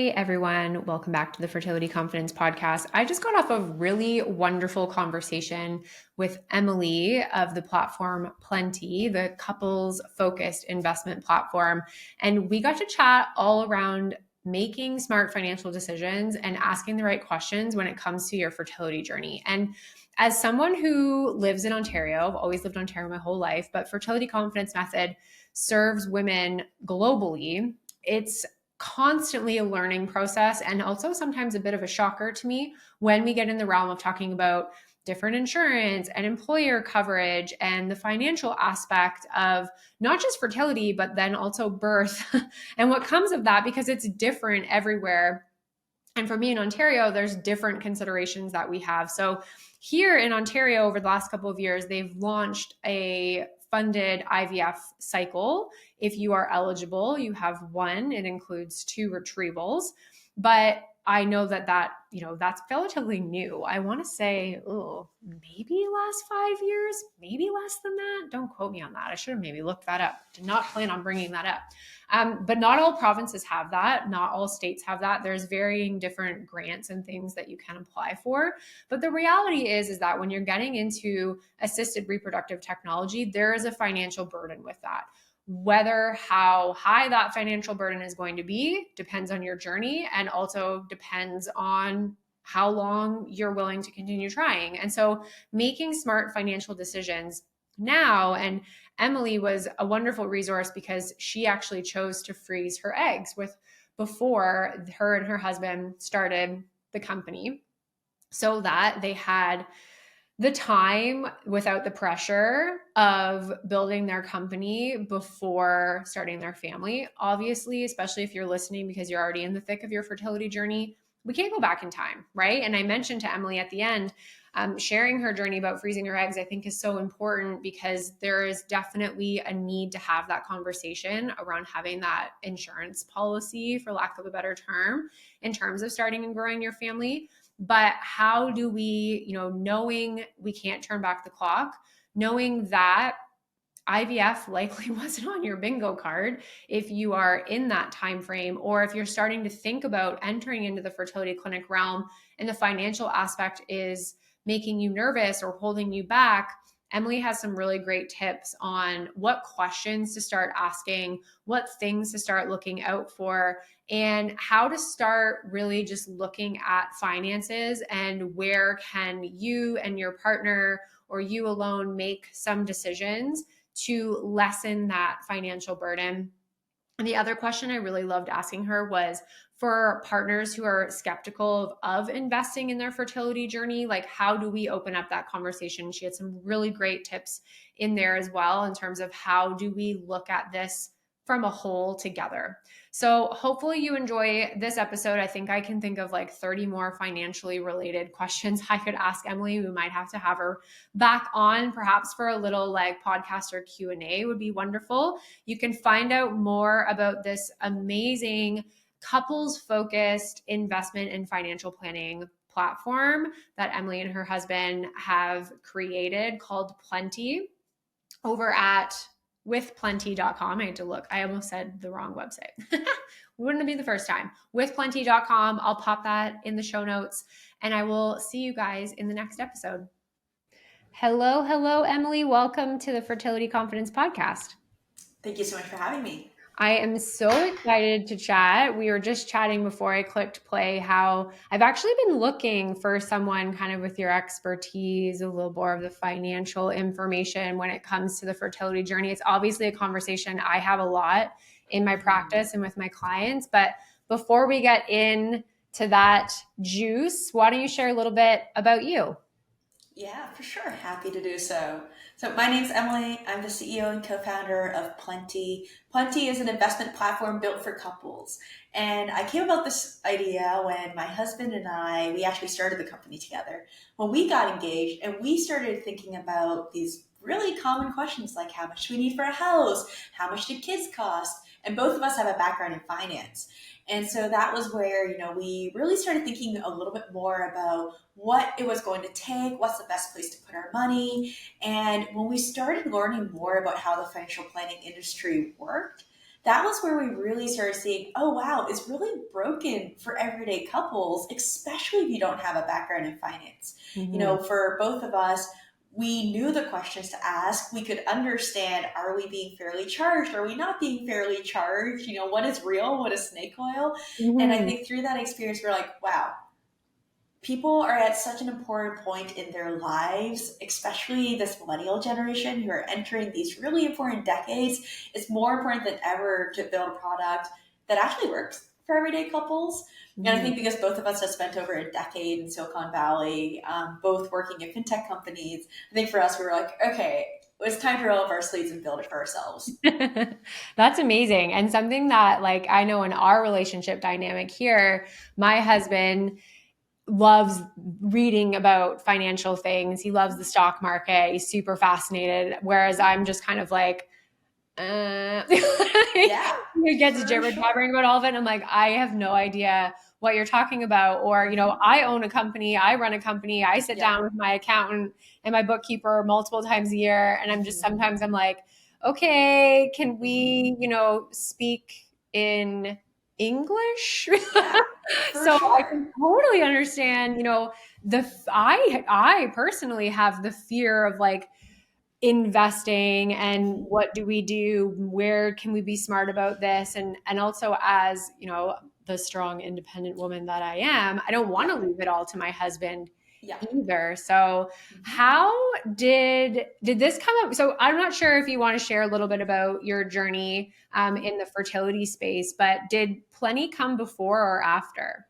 Hey everyone, welcome back to the Fertility Confidence Podcast. I just got off a really wonderful conversation with Emily of the platform Plenty, the couples focused investment platform. And we got to chat all around making smart financial decisions and asking the right questions when it comes to your fertility journey. And as someone who lives in Ontario, I've always lived in Ontario my whole life, but Fertility Confidence Method serves women globally. It's constantly a learning process and also sometimes a bit of a shocker to me when we get in the realm of talking about different insurance and employer coverage and the financial aspect of not just fertility, but then also birth and what comes of that, because it's different everywhere. And for me in Ontario, there's different considerations that we have. So here in Ontario, over the last couple of years, they've launched a funded IVF cycle. If you are eligible, you have one. It includes 2 retrievals. But I know that's relatively new. I want to say, maybe last 5 years, maybe less than that. Don't quote me on that. I should have maybe looked that up. Did not plan on bringing that up. But not all provinces have that. Not all states have that. There's varying different grants and things that you can apply for. But the reality is that when you're getting into assisted reproductive technology, there is a financial burden with that. Whether how high that financial burden is going to be depends on your journey and also depends on how long you're willing to continue trying. And so making smart financial decisions now, and Emily was a wonderful resource because she actually chose to freeze her eggs before her and her husband started the company so that they had the time without the pressure of building their company before starting their family. Obviously, especially if you're listening because you're already in the thick of your fertility journey, we can't go back in time, right? And I mentioned to Emily at the end, sharing her journey about freezing her eggs, I think is so important because there is definitely a need to have that conversation around having that insurance policy, for lack of a better term, in terms of starting and growing your family. But how do we, knowing we can't turn back the clock, knowing that IVF likely wasn't on your bingo card if you are in that time frame, or if you're starting to think about entering into the fertility clinic realm and the financial aspect is making you nervous or holding you back. Emily has some really great tips on what questions to start asking, what things to start looking out for, and how to start really just looking at finances and where can you and your partner or you alone make some decisions to lessen that financial burden. And the other question I really loved asking her was for partners who are skeptical of investing in their fertility journey, like how do we open up that conversation? She had some really great tips in there as well in terms of how do we look at this from a whole together. So hopefully you enjoy this episode. I think I can think of like 30 more financially related questions I could ask Emily. We might have to have her back on perhaps for a little like podcast or Q&A would be wonderful. You can find out more about this amazing couples focused investment and financial planning platform that Emily and her husband have created called Plenty over at withplenty.com. I had to look. I almost said the wrong website. Wouldn't it be the first time? Withplenty.com. I'll pop that in the show notes and I will see you guys in the next episode. Hello, Emily. Welcome to the Fertility Confidence Podcast. Thank you so much for having me. I am so excited to chat. We were just chatting before I clicked play how I've actually been looking for someone kind of with your expertise, a little more of the financial information when it comes to the fertility journey. It's obviously a conversation I have a lot in my practice and with my clients. But before we get into that juice, why don't you share a little bit about you? Yeah, for sure. Happy to do so. So my name's Emily. I'm the CEO and co-founder of Plenty. Plenty is an investment platform built for couples. And I came about this idea when my husband and we actually started the company together. When we got engaged and we started thinking about these really common questions like how much do we need for a house? How much do kids cost? And both of us have a background in finance. And so that was where, we really started thinking a little bit more about what it was going to take, what's the best place to put our money. And when we started learning more about how the financial planning industry worked, that was where we really started seeing, oh wow, it's really broken for everyday couples, especially if you don't have a background in finance. Hmm. For both of us, we knew the questions to ask. We could understand, are we being fairly charged? Are we not being fairly charged? What is real? What is snake oil? And I Hmm. think through that experience, we're like, wow, people are at such an important point in their lives, especially this millennial generation who are entering these really important decades. It's more important than ever to build a product that actually works for everyday couples. And I Hmm. think because both of us have spent over a decade in Silicon Valley, both working in fintech companies, I think for us, we were like, okay, it's time to roll up our sleeves and build it for ourselves. That's amazing. And something that, like, I know in our relationship dynamic here, my husband loves reading about financial things. He loves the stock market. He's super fascinated. Whereas I'm just kind of like, Yeah, he gets for jibber sure. jabbering about all of it. And I'm like, I have no idea what you're talking about. Or, I own a company, I run a company, I sit Yeah. down with my accountant and my bookkeeper multiple times a year. And I'm just Mhm. sometimes I'm like, okay, can we, speak in English? Yeah, for So I sure. can totally understand, I personally have the fear of like investing and Mhm. what do we do, where can we be smart about this, and also as the strong independent woman that I am, I don't want Yeah. to leave it all to my husband Yeah. either. So Mhm. how did this come up? So I'm not sure if you want to share a little bit about your journey Mhm. in the fertility space, but did Plenty come before or after?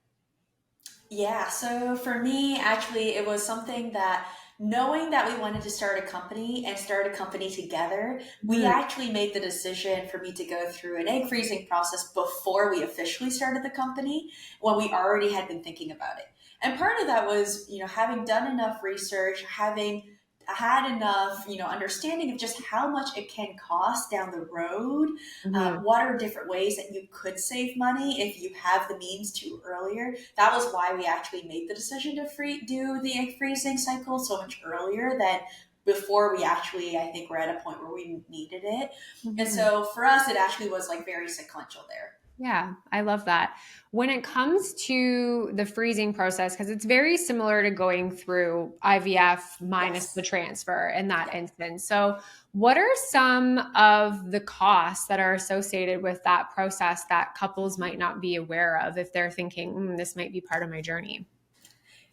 Yeah, so for me, actually, it was something that knowing that we wanted to start a company and start a company together, we Mhm. actually made the decision for me to go through an egg freezing process before we officially started the company when we already had been thinking about it. And part of that was, having done enough research, having had enough, understanding of just how much it can cost down the road. Mhm. What are different ways that you could save money if you have the means to earlier? That was why we actually made the decision to do the egg freezing cycle so much earlier than before we actually, I think, were at a point where we needed it. And Mhm. so for us, it actually was like very sequential there. Yeah, I love that. When it comes to the freezing process, because it's very similar to going through IVF minus the Yes. transfer in that Yeah. instance. So, what are some of the costs that are associated with that process that couples might not be aware of if they're thinking, this might be part of my journey?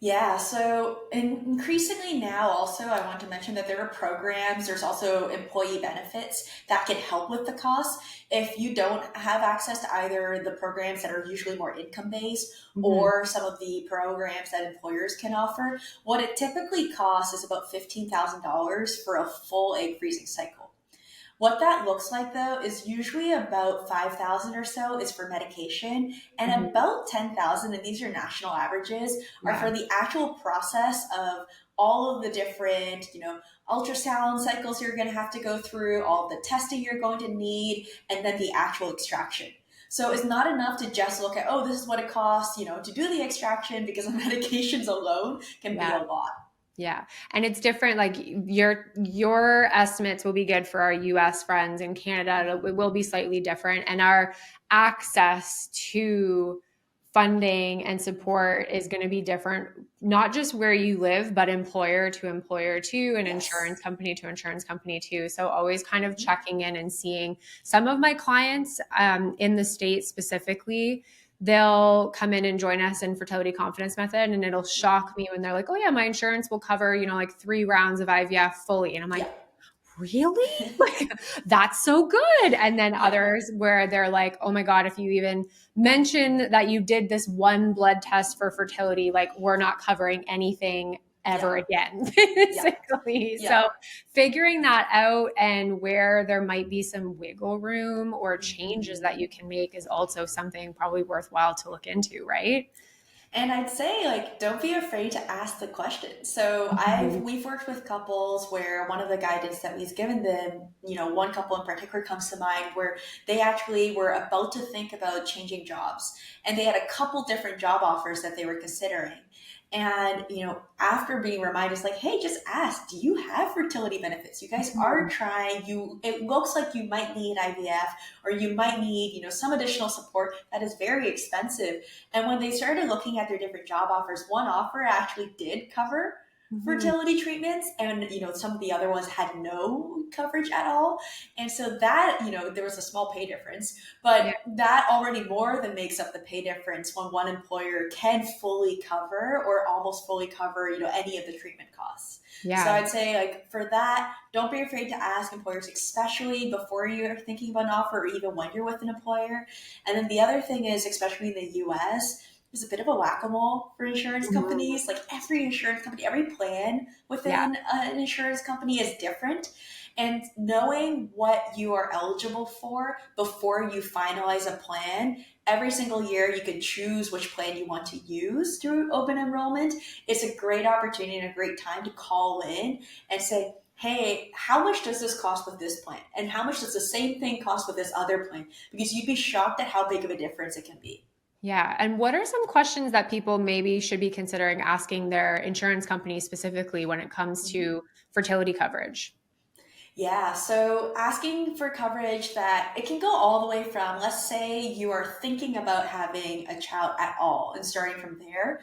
Yeah, so increasingly now, also, I want to mention that there are programs, there's also employee benefits that can help with the costs. If you don't have access to either the programs that are usually more income based Mhm. or some of the programs that employers can offer, what it typically costs is about $15,000 for a full egg freezing cycle. What that looks like though is usually about 5,000 or so is for medication and Mhm. about 10,000, and these are national averages, are Yeah. for the actual process of all of the different, ultrasound cycles you're going to have to go through, all the testing you're going to need, and then the actual extraction. So it's not enough to just look at, oh, this is what it costs, to do the extraction because the medications alone can be Yeah. a lot. Yeah. And it's different. Like your estimates will be good for our US friends. In Canada, it will be slightly different. And our access to funding and support is going to be different, not just where you live, but employer to employer too, and Yes. insurance company to insurance company too. So always kind of Mhm. checking in and seeing some of my clients in the States specifically, they'll come in and join us in fertility confidence method, and it'll shock Mhm. me when they're like, oh yeah, my insurance will cover like 3 rounds of IVF fully, and I'm like, Yeah. really? Like, that's so good. And then Yeah. others where they're like, oh my god, if you even mention that you did this one blood test for fertility, like, we're not covering anything Yeah. ever again, Yeah. basically. Yeah. So figuring that out and where there might be some wiggle room or changes Mhm. that you can make is also something probably worthwhile to look into, right? And I'd say, like, don't be afraid to ask the question. So Mhm. we've worked with couples where one of the guidance that we've given them, one couple in particular comes to mind where they actually were about to think about changing jobs, and they had a couple different job offers that they were considering. And, after being reminded, it's like, hey, just ask, do you have fertility benefits? You guys are trying, it looks like you might need IVF, or you might need, some additional support that is very expensive. And when they started looking at their different job offers, one offer actually did cover Mhm. fertility treatments, and some of the other ones had no coverage at all. And so that, there was a small pay difference, Yeah. but that already more than makes up the pay difference when one employer can fully cover, or almost fully cover, any of the treatment costs. So Yeah. I'd say, like, for that, don't be afraid to ask employers, especially before you're thinking about an offer, or even when you're with an employer. And then the other thing is, especially in the US, there's a bit of a whack-a-mole for insurance Mhm. companies. Like, every insurance company, every plan Yeah. within an insurance company is different. And knowing what you are eligible for before you finalize a plan, every single year you can choose which plan you want to use through open enrollment. It's a great opportunity and a great time to call in and say, hey, how much does this cost with this plan? And how much does the same thing cost with this other plan? Because you'd be shocked at how big of a difference it can be. Yeah. And what are some questions that people maybe should be considering asking their insurance company specifically when it comes to fertility coverage? Yeah, so asking for coverage that it can go all the way from, let's say you are thinking about having a child at all and starting from there,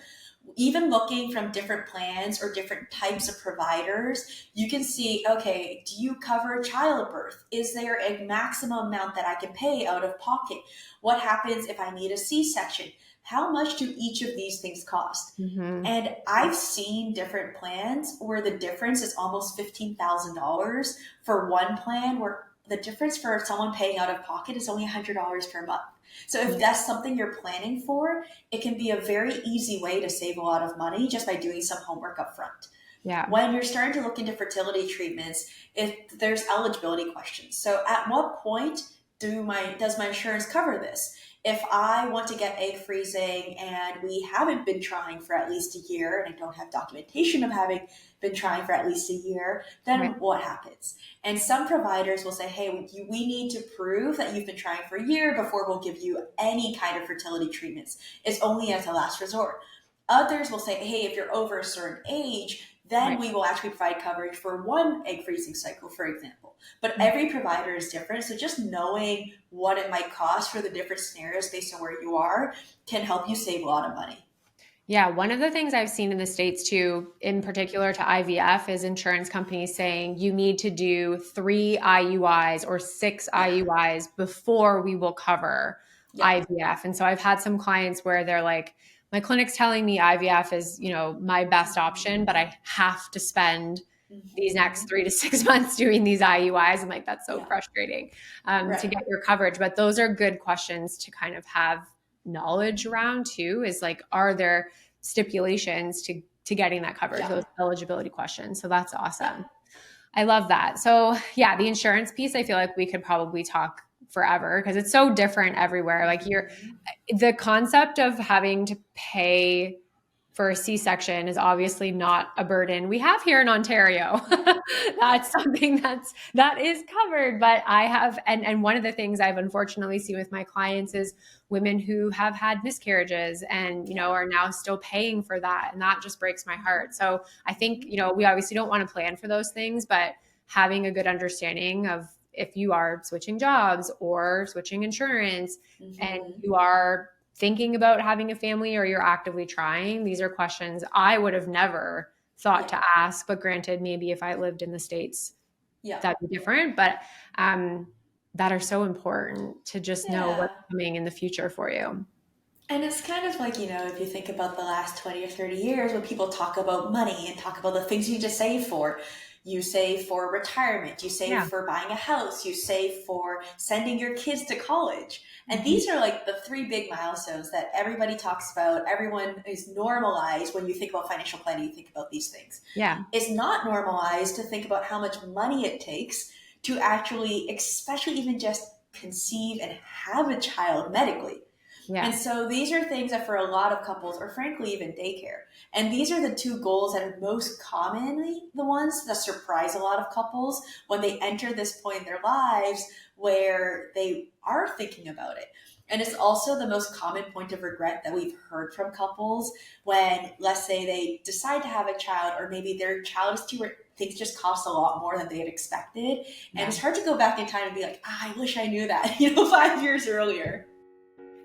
even looking from different plans or different types of providers, you can see, okay, do you cover childbirth? Is there a maximum amount that I can pay out of pocket? What happens if I need a C-section? How much do each of these things cost? Hmm. And I've seen different plans where the difference is almost $15,000 for one plan, where the difference for someone paying out of pocket is only $100 per month. So if that's something you're planning for, it can be a very easy way to save a lot of money just by doing some homework up front. Yeah. When you're starting to look into fertility treatments, if there's eligibility questions. So at what point does my insurance cover this? If I want to get egg freezing and we haven't been trying for at least a year, and I don't have documentation of having been trying for at least a year, Right. then what happens? And some providers will say, hey, we need to prove that you've been trying for a year before we'll give you any kind of fertility treatments. It's only as a last resort. Others will say, hey, if you're over a certain age, then Right. we will actually provide coverage for one egg freezing cycle, for example. But every provider is different. So just knowing what it might cost for the different scenarios based on where you are can help you save a lot of money. Yeah, one of the things I've seen in the States too, in particular to IVF, is insurance companies saying you need to do 3 IUIs or six Yeah. IUIs before we will cover Yep. IVF. And so I've had some clients where they're like, my clinic's telling me IVF is, my best option, but I have to spend these next Mm-hmm. 3 to 6 months doing these IUIs. I'm like, that's so Yeah. frustrating to Right. get your coverage. But those are good questions to kind of have knowledge around too, is like, are there stipulations to getting that coverage, Yeah. those eligibility questions. So that's Yeah. awesome. I love that. So yeah, the insurance piece, I feel like we could probably talk forever because it's so different everywhere. Like Mm-hmm. the concept of having to pay for a C-section is obviously not a burden we have here in Ontario. That's something that is covered. But I have, and one of the things I've unfortunately seen with my clients is women who have had miscarriages and Yeah. are now still paying for that, and that just breaks my heart. So I think we obviously don't want to plan for those things, but having a good understanding of if you are switching jobs or switching insurance and Mm-hmm. you are thinking about having a family or you're actively trying, these are questions I would have never thought Yeah. to ask. But granted, maybe if I lived in the States, Yeah. that'd be different. But um, that are so important to just know Yeah. what's coming in the future for you. And it's kind of like, if you think about the last 20 or 30 years, when people talk about money and talk about the things you need to save for, you save for retirement, you save Yeah. for buying a house, you save for sending your kids to college. And Mhm. these are like the three big milestones that everybody talks about. Everyone is normalized when you think about financial planning, you think about these things. Yeah. It's not normalized to think about how much money it takes to actually, especially even just conceive and have a child medically. And Yeah. so these are things that for a lot of couples, or frankly, even daycare. And these are the two goals that are most commonly the ones that surprise a lot of couples when they enter this point in their lives where they are thinking about it. And it's also the most common point of regret that we've heard from couples when, let's say, they decide to have a child, or maybe their child is too, things just cost a lot more than they had expected. And it's hard to go back in time and be like, I wish I knew that, 5 years earlier.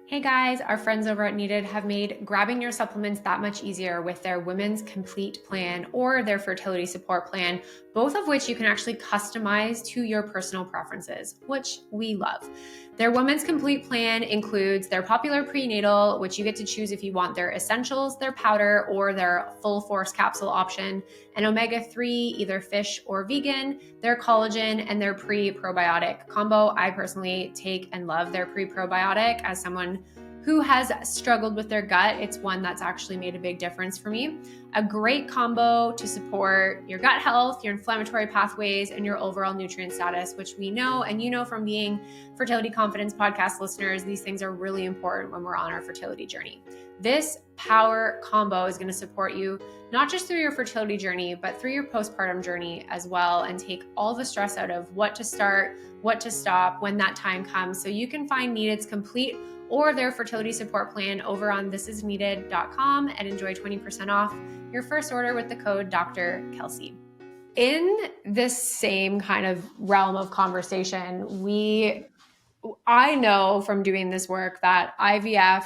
Hey guys, our friends over at Needed have made grabbing your supplements that much easier with their Women's Complete Plan or their Fertility Support Plan, both of which you can actually customize to your personal preferences, which we love. Their Women's Complete Plan includes their popular prenatal, which you get to choose if you want their essentials, their powder, or their full force capsule option, an omega-3, either fish or vegan, their collagen, and their pre-probiotic combo. I personally take and love their pre-probiotic as someone who has struggled with their gut. It's one that's actually made a big difference for me. A great combo to support your gut health, your inflammatory pathways, and your overall nutrient status, which we know, and you know from being Fertility Confidence podcast listeners, these things are really important when we're on our fertility journey. This power combo is going to support you not just through your fertility journey, but through your postpartum journey as well, and take all the stress out of what to start, what to stop when that time comes. So you can find Needed's complete or their fertility support plan over on thisisneeded.com and enjoy 20% off your first order with the code Dr. Kelsey. In this same kind of realm of conversation, I know from doing this work that IVF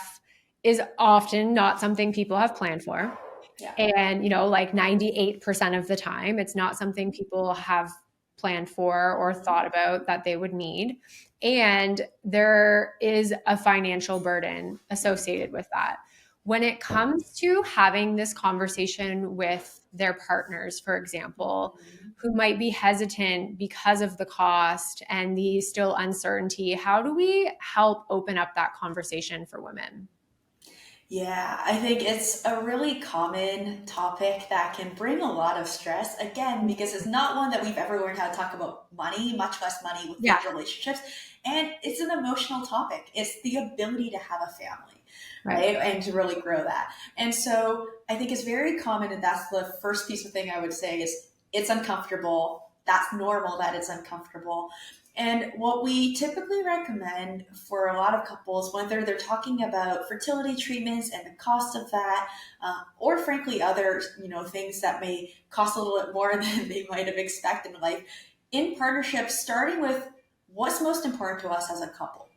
is often not something people have planned for. Yeah. And, like 98% of the time, it's not something people have planned for or thought about that they would need. And there is a financial burden associated with that. When it comes to having this conversation with their partners, for example, who might be hesitant because of the cost and the still uncertainty, how do we help open up that conversation for women? Yeah, I think it's a really common topic that can bring a lot of stress, again, because it's not one that we've ever learned how to talk about money, much less money within relationships. And it's an emotional topic. It's the ability to have a family, right? And to really grow that. And so I think it's very common, and that's the first piece of thing I would say is it's uncomfortable. That's normal that it's uncomfortable. And what we typically recommend for a lot of couples, whether they're talking about fertility treatments and the cost of that, or frankly other things that may cost a little bit more than they might have expected in life, in partnership, starting with what's most important to us as a couple.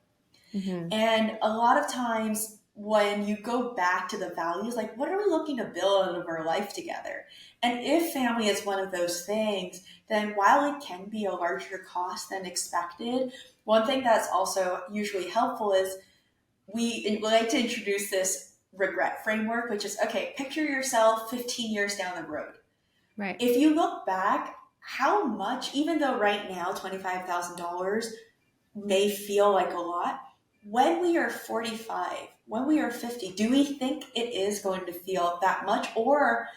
Mm-hmm. And a lot of times when you go back to the values, like what are we looking to build out of our life together? And if family is one of those things, then while it can be a larger cost than expected, one thing that's also usually helpful is we like to introduce this regret framework, which is, okay, picture yourself 15 years down the road. Right. If you look back, how much, even though right now $25,000 may feel like a lot, when we are 45, when we are 50, do we think it is going to feel that much? Or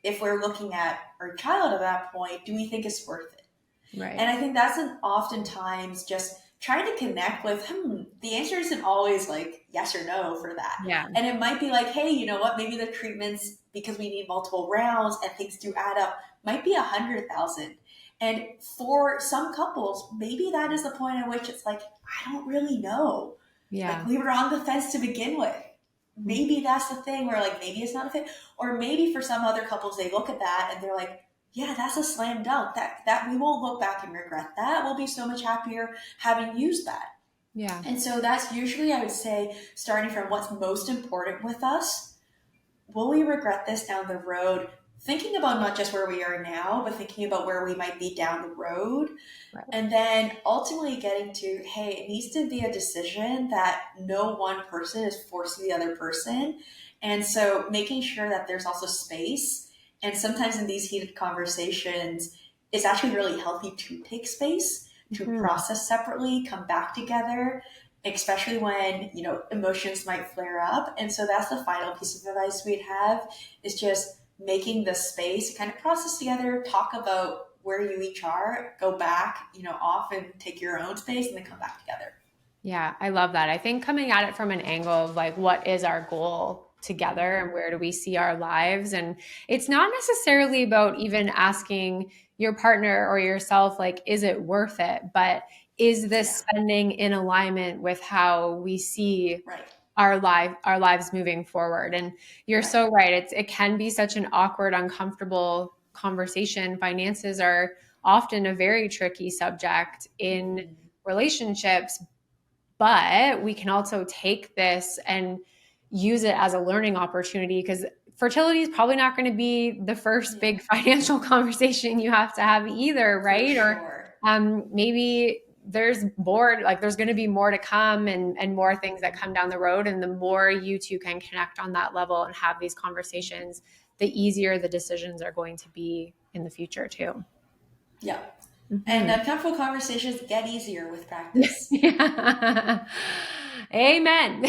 if we're looking at our child at that point, do we think it's worth it? Right. And I think that's oftentimes just trying to connect with, the answer isn't always like yes or no for that. Yeah. And it might be like, hey, you know what? Maybe the treatments, because we need multiple rounds and things do add up, might be 100,000. And for some couples, maybe that is the point at which it's like, I don't really know. Yeah. Like we were on the fence to begin with. Maybe that's the thing where like, maybe it's not a fit. Or maybe for some other couples, they look at that and they're like, yeah, that's a slam dunk. That we won't look back and regret that. We'll be so much happier having used that. Yeah. And so that's usually, I would say, starting from what's most important with us. Will we regret this down the road? Thinking about not just where we are now, but thinking about where we might be down the road. Right. And then ultimately getting to, hey, it needs to be a decision that no one person is forcing the other person. And so making sure that there's also space. And sometimes in these heated conversations, it's actually really healthy to take space, to process separately, come back together, especially when, emotions might flare up. And so that's the final piece of advice we'd have, is just making the space, kind of process together, talk about where you each are, go back, off and take your own space and then come back together. Yeah, I love that. I think coming at it from an angle of like, what is our goal together and where do we see our lives? And it's not necessarily about even asking your partner or yourself, like, is it worth it? But is this Yeah. spending in alignment with how we see Right. our lives moving forward? And you're Right. so right. It can be such an awkward, uncomfortable conversation. Finances are often a very tricky subject in Mhm. relationships, but we can also take this and use it as a learning opportunity, because fertility is probably not going to be the first Yeah. big financial conversation you have to have either, For right? Or sure. maybe there's going to be more to come, and more things that Mhm. come down the road. And the more you two can connect on that level and have these conversations, the easier the decisions are going to be in the future too. Yeah. And Mhm. uncomfortable conversations get easier with practice. Yeah. Amen.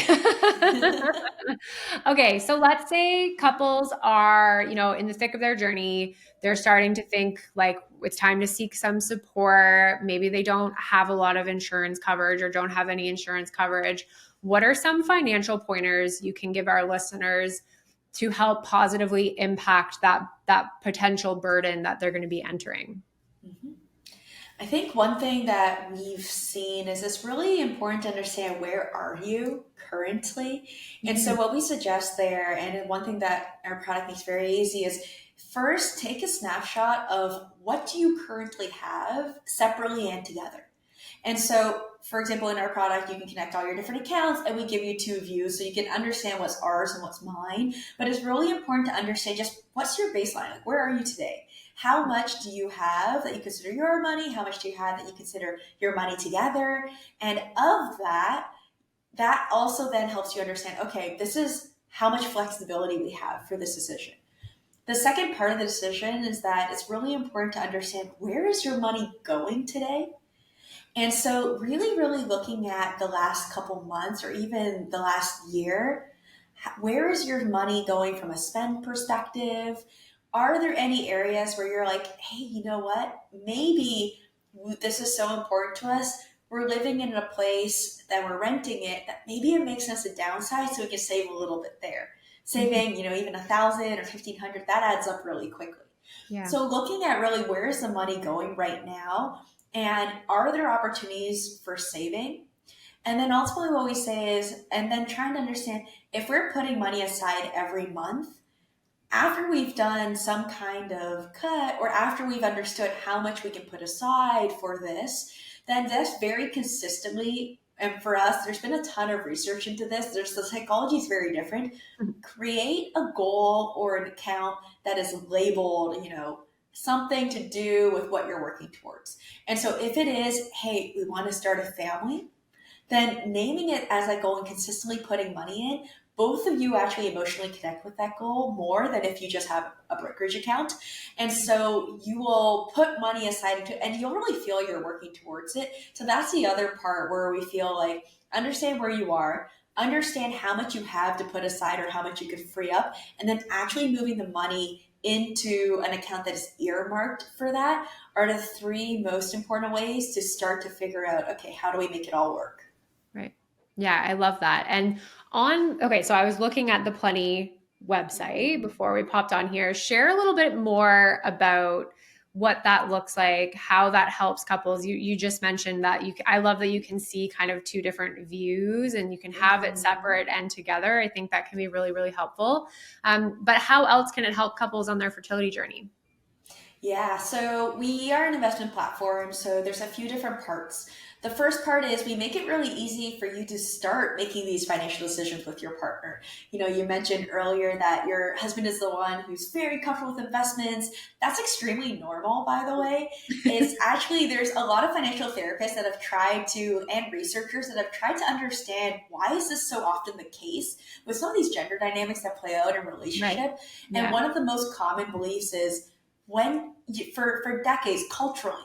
Okay, so let's say couples are, in the thick of their journey, they're starting to think like it's time to seek some support. Maybe they don't have a lot of insurance coverage or don't have any insurance coverage. What are some financial pointers you can give our listeners to help positively impact that potential burden that they're going to be entering? Mhm. I think one thing that we've seen is it's really important to understand where are you currently. And so Mhm. what we suggest there, and one thing that our product makes very easy is first take a snapshot of what do you currently have separately and together. And so, for example, in our product, you can connect all your different accounts and we give you two views so you can understand what's ours and what's mine. But it's really important to understand just what's your baseline? Like, where are you today? How much do you have that you consider your money? How much do you have that you consider your money together? And of that, that also then helps you understand, okay, this is how much flexibility we have for this decision. The second part of the decision is that it's really important to understand where is your money going today? And so, really, really looking at the last couple months or even the last year, where is your money going from a spend perspective? Are there any areas where you're like, hey, you know what? Maybe this is so important to us. We're living in a place that we're renting it, that maybe it makes sense to downsize so we can save a little bit there. Mhm. Saving, even 1,000 or 1,500, that adds up really quickly. Yeah. So looking at really where is the money going right now, and are there opportunities for saving? And then ultimately what we say is, and then trying to understand if we're putting money aside every month, after we've done some kind of cut or after we've understood how much we can put aside for this, then this very consistently, and for us, there's been a ton of research into this. The psychology is very different. Create a goal or an account that is labeled, something to do with what you're working towards. And so if it is, hey, we want to start a family, then naming it as a goal and consistently putting money in, both of you actually emotionally connect with that goal more than if you just have a brokerage account. And so you will put money aside and you'll really feel you're working towards it. So that's the other part where we feel like understand where you are, understand how much you have to put aside or how much you could free up, and then actually moving the money into an account that is earmarked for that are the three most important ways to start to figure out, okay, how do we make it all work? Right. Yeah, I love that. And okay, so I was looking at the Plenty website Mhm. before we popped on here. Share a little bit more about what that looks like, how that helps couples. You just mentioned that I love that you can see kind of two different views and you can have it Mhm. separate and together. I think that can be really, really helpful. But how else can it help couples on their fertility journey? Yeah, so we are an investment platform, so there's a few different parts. The first part is we make it really easy for you to start making these financial decisions with your partner. You mentioned earlier that your husband is the one who's very comfortable with investments. That's extremely normal, by the way. It's actually, there's a lot of financial therapists that have tried to, and researchers that have tried to understand why is this so often the case with some of these gender dynamics that play out in Right. relationship. And Yeah. one of the most common beliefs is for decades culturally,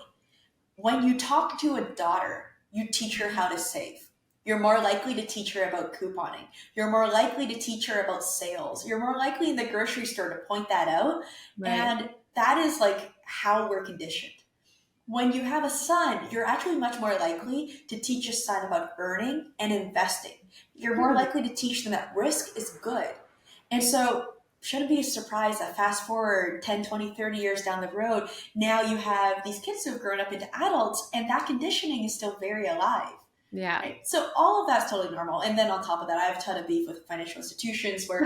when you talk to a daughter, you teach her how to save. You're more likely to teach her about couponing. You're more likely to teach her about sales. You're more likely in the grocery store to point that out. Right. And that is like how we're conditioned. When you have a son, you're actually much more likely to teach a son about earning and investing. You're more Hmm. likely to teach them that risk is good. And so shouldn't be a surprise that fast forward 10, 20, 30 years down the road, now you have these kids who have grown up into adults and that conditioning is still very alive. Yeah. Right. So all of that's totally normal. And then on top of that, I have a ton of beef with financial institutions where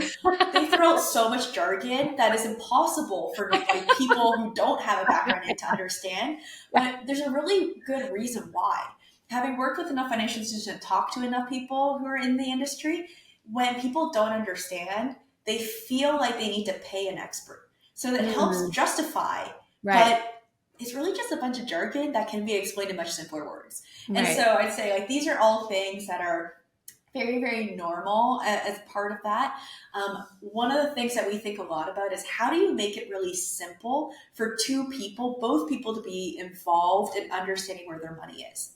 they throw out so much jargon that is impossible for like people who don't have a background in to understand. But there's a really good reason why. Having worked with enough financial institutions and talked to enough people who are in the industry, when people don't understand, they feel like they need to pay an expert. So that helps justify, Right. but it's really just a bunch of jargon that can be explained in much simpler words. And Right. so I'd say like these are all things that are very, very normal as part of that. One of the things that we think a lot about is how do you make it really simple for two people, both people to be involved in understanding where their money is.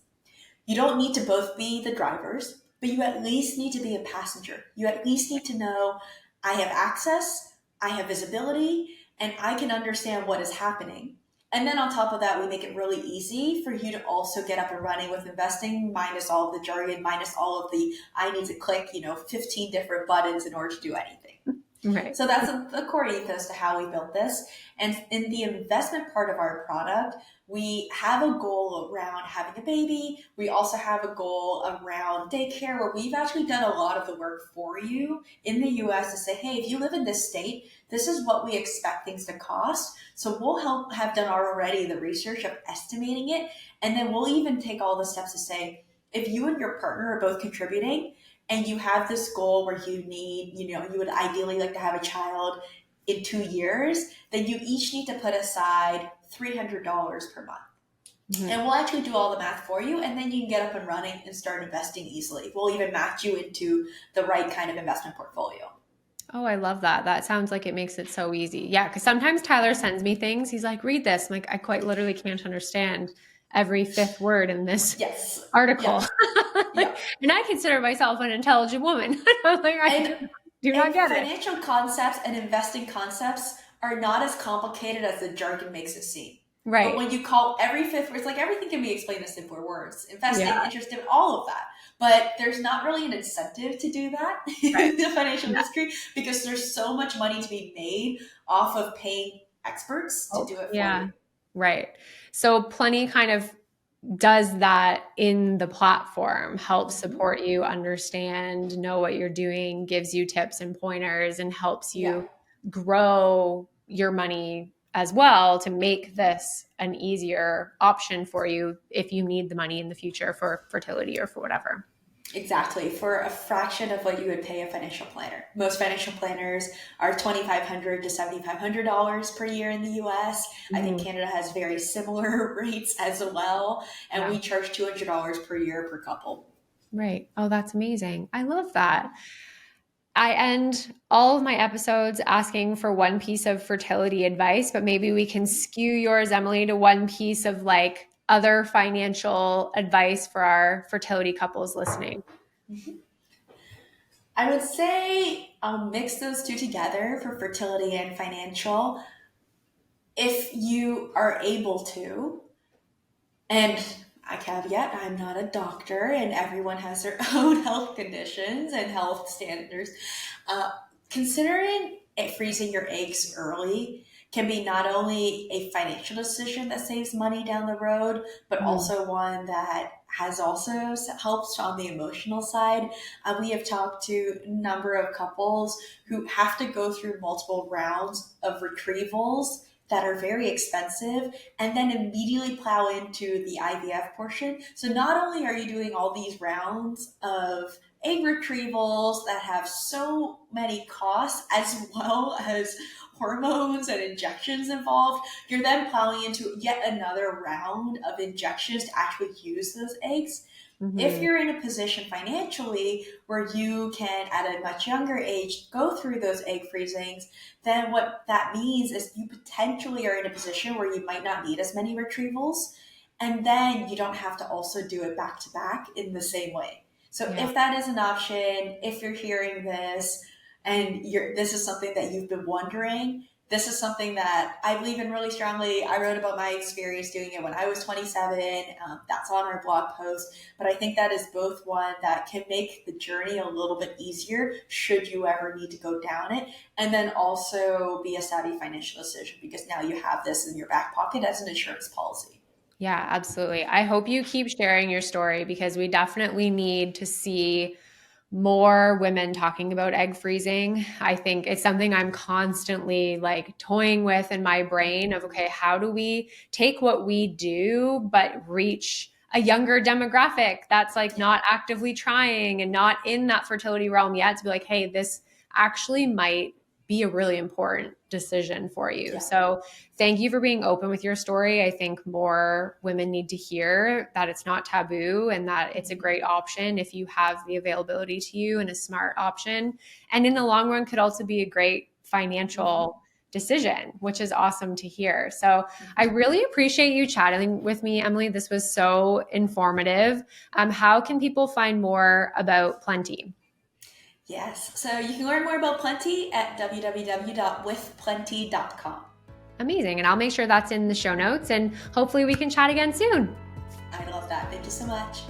You don't need to both be the drivers, but you at least need to be a passenger. You at least need to know I have access, I have visibility, and I can understand what is happening. And then on top of that, we make it really easy for you to also get up and running with investing, minus all of the jargon, minus all of the, I need to click, 15 different buttons in order to do anything. Right. So that's the core ethos to how we built this. And in the investment part of our product, we have a goal around having a baby. We also have a goal around daycare where we've actually done a lot of the work for you in the US to say, hey, if you live in this state, this is what we expect things to cost. So we'll have done already the research of estimating it. And then we'll even take all the steps to say, if you and your partner are both contributing, and you have this goal where you need, you would ideally like to have a child in 2 years, then you each need to put aside $300 per month. Mm-hmm. And we'll actually do all the math for you, and then you can get up and running and start investing easily. We'll even match you into the right kind of investment portfolio. Oh, I love that. That sounds like it makes it so easy. Yeah, because sometimes Tyler sends me things. He's like, read this. I'm like, I quite literally can't understand every fifth word in this article. Yeah. And I consider myself an intelligent woman. I'm like, I do not get it. Financial concepts and investing concepts are not as complicated as the jargon makes it seem. Right. But when you call every fifth word, it's like everything can be explained in simpler words. Investing, interest in all of that. But there's not really an incentive to do that in the financial industry because there's so much money to be made off of paying experts to do it for you. Right. So Plenty kind of does that in the platform, helps support you, understand, know what you're doing, gives you tips and pointers, and helps you grow your money as well to make this an easier option for you if you need the money in the future for fertility or for whatever. Exactly, for a fraction of what you would pay a financial planner. Most financial planners are $2,500 to $7,500 per year in the US. Mm-hmm. I think Canada has very similar rates as well. And we charge $200 per year per couple. Right. Oh, that's amazing. I love that. I end all of my episodes asking for one piece of fertility advice, but maybe we can skew yours, Emily, to one piece of like other financial advice for our fertility couples listening. Mm-hmm. I would say I'll mix those two together for fertility and financial. If you are able to, and I caveat, I'm not a doctor and everyone has their own health conditions and health standards. Considering freezing your eggs early can be not only a financial decision that saves money down the road, but also one that has also helped on the emotional side. We have talked to a number of couples who have to go through multiple rounds of retrievals that are very expensive and then immediately plow into the IVF portion. So not only are you doing all these rounds of egg retrievals that have so many costs as well as hormones and injections involved, you're then plowing into yet another round of injections to actually use those eggs. Mm-hmm. If you're in a position financially where you can, at a much younger age, go through those egg freezings, then what that means is you potentially are in a position where you might not need as many retrievals, and then you don't have to also do it back to back in the same way. So if that is an option, if you're hearing this and this is something that you've been wondering, this is something that I believe in really strongly. I wrote about my experience doing it when I was 27. That's on our blog post. But I think that is both one that can make the journey a little bit easier should you ever need to go down it. And then also be a savvy financial decision because now you have this in your back pocket as an insurance policy. Yeah, absolutely. I hope you keep sharing your story because we definitely need to see more women talking about egg freezing. I think it's something I'm constantly like toying with in my brain of, okay, how do we take what we do, but reach a younger demographic that's like Yeah. not actively trying and not in that fertility realm yet to be like, hey, this actually might be a really important decision for you. Yeah. So thank you for being open with your story. I think more women need to hear that it's not taboo and that it's a great option if you have the availability to you and a smart option. And in the long run, could also be a great financial decision, which is awesome to hear. So I really appreciate you chatting with me, Emily. This was so informative. How can people find more about Plenty? Yes. So you can learn more about Plenty at www.withplenty.com. Amazing. And I'll make sure that's in the show notes and hopefully we can chat again soon. I love that. Thank you so much.